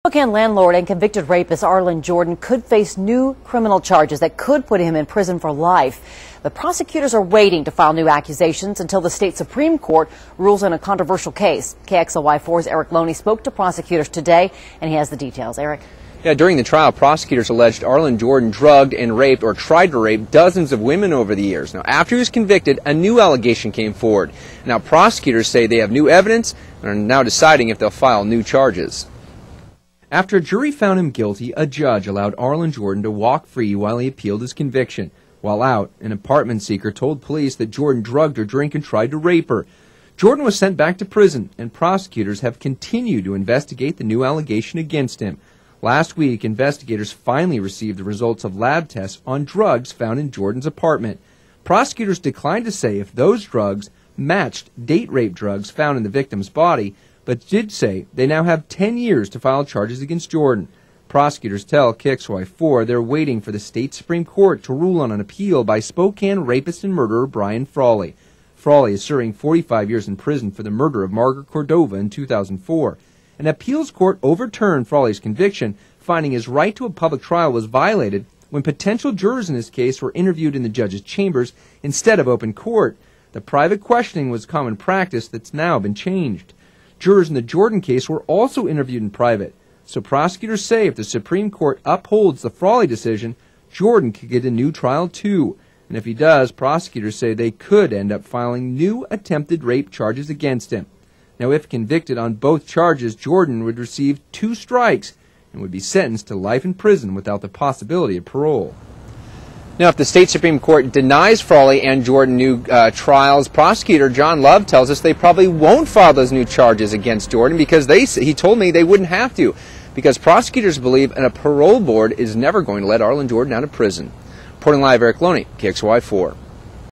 Spokane landlord and convicted rapist Arlin Jordin could face new criminal charges that could put him in prison for life. The prosecutors are waiting to file new accusations until the state Supreme Court rules on a controversial case. KXLY4's Erik Loney spoke to prosecutors today, and he has the details. Erik. Yeah, during the trial, prosecutors alleged Arlin Jordin drugged and raped or tried to rape dozens of women over the years. Now, after he was convicted, a new allegation came forward. Now, prosecutors say they have new evidence and are now deciding if they'll file new charges. After a jury found him guilty, a judge allowed Arlin Jordin to walk free while he appealed his conviction. While out, an apartment seeker told police that Jordin drugged her drink and tried to rape her. Jordin was sent back to prison, and prosecutors have continued to investigate the new allegation against him. Last week, investigators finally received the results of lab tests on drugs found in Jordin's apartment. Prosecutors declined to say if those drugs matched date rape drugs found in the victim's body, but did say they now have 10 years to file charges against Jordin. Prosecutors tell KXLY4 they're waiting for the state Supreme Court to rule on an appeal by Spokane rapist and murderer Brian Frawley. Frawley is serving 45 years in prison for the murder of Margaret Cordova in 2004. An appeals court overturned Frawley's conviction, finding his right to a public trial was violated when potential jurors in this case were interviewed in the judge's chambers instead of open court. The private questioning was common practice that's now been changed. Jurors in the Jordin case were also interviewed in private. So prosecutors say if the Supreme Court upholds the Frawley decision, Jordin could get a new trial too. And if he does, prosecutors say they could end up filing new attempted rape charges against him. Now, if convicted on both charges, Jordin would receive 2 strikes and would be sentenced to life in prison without the possibility of parole. Now, if the state Supreme Court denies Frawley and Jordin new trials, prosecutor John Love tells us they probably won't file those new charges against Jordin because he told me they wouldn't have to, because prosecutors believe a parole board is never going to let Arlin Jordin out of prison. Reporting live, Erik Loney, KXLY4.